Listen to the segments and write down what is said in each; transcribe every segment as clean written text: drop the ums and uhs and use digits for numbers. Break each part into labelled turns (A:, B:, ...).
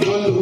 A: Got to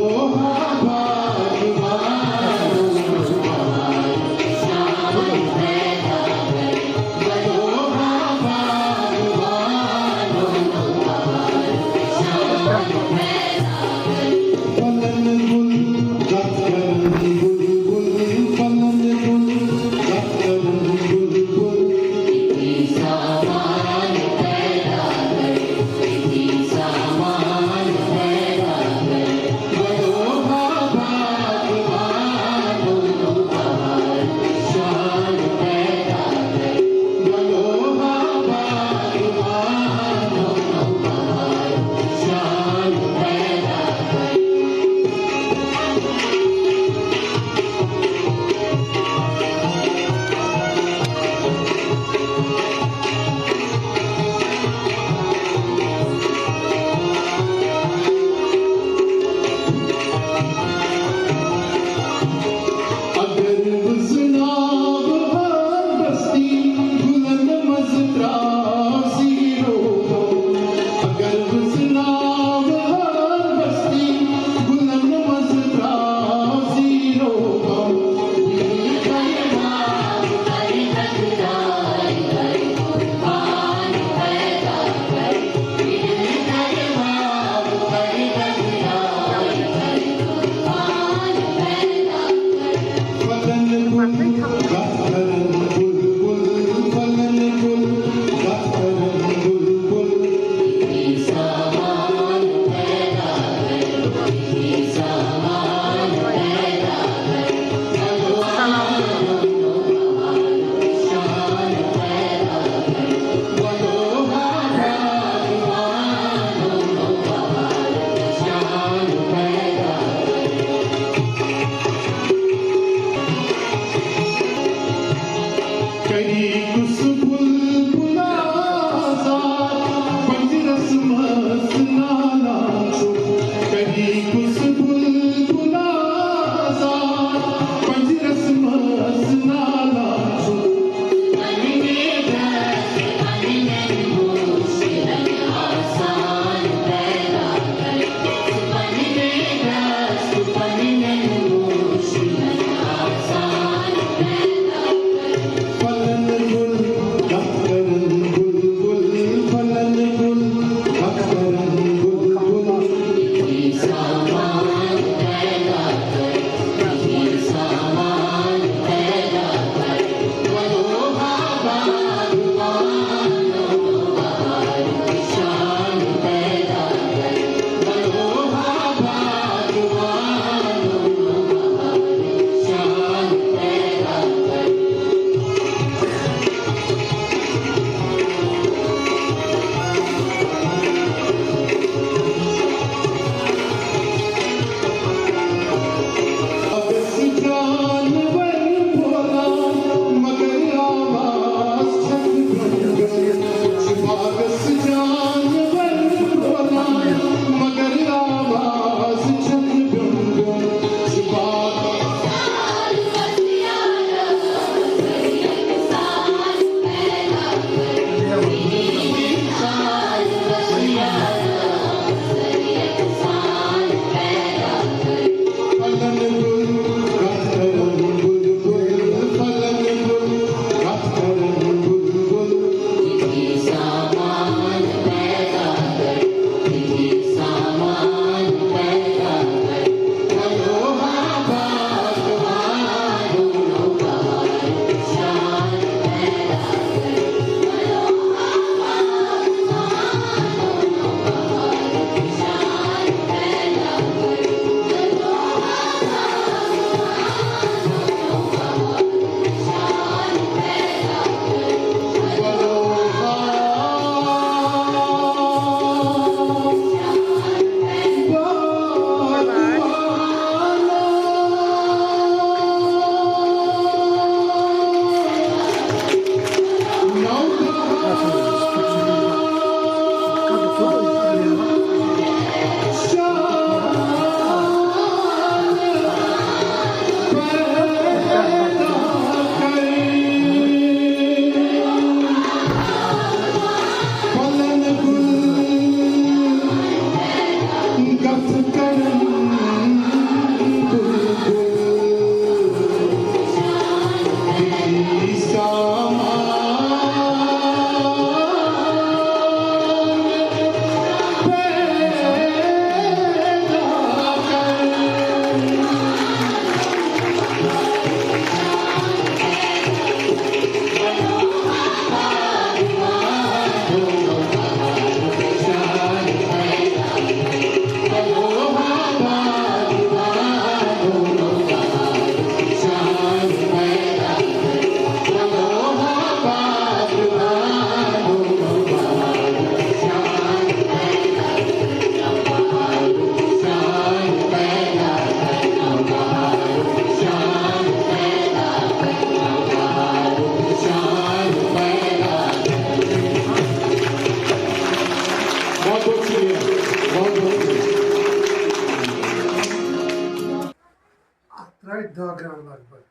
A: 10 ग्राम लगभग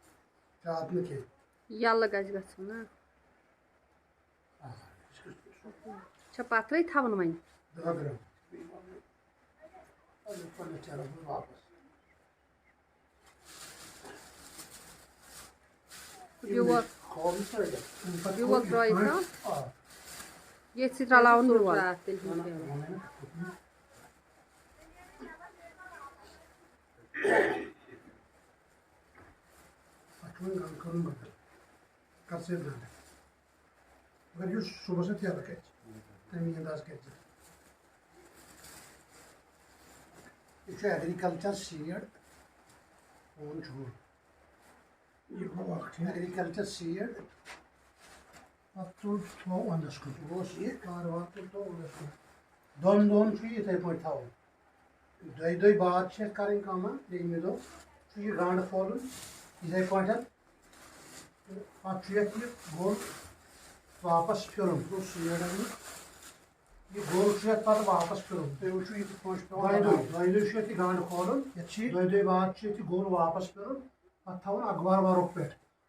A: ज्यादा न कह
B: यल्ल गज गछन ना अच्छा पत्रे थवन वन
A: 10 ग्राम वापस
B: ब्यूल त्रोत ये रलावन ब्यूल
A: अगर ये सुबह से तैयार कर तमी अंदाज कर एग्रीकल्चर सीड एग्रीकल्चर सीड तुल थो वंदस कुन कार वार तुल थो वंदस कुन दोन दोन इथे पे थो दो बाद करें कम त्रेम दो यह गांड फोलन इथे पे गोल वापस फिर सीड यह गोल पे वापस फिर दो गांड खोलन दो बाद गोल वापस फिर पे थवन अखबार वारों पे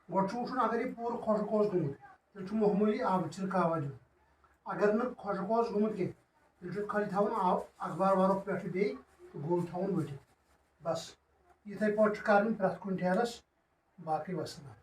A: गो वुन अगर यह पूर खुशक गोमुत तेल मामूली आब छिड़कावा दिन अगर न खुशक गोमुत कह तेल खाली थवन अखबार वारों पे बे गोल थवन वटित बस इथे पे कर प्रत कुन ठेरस बाकी वसना।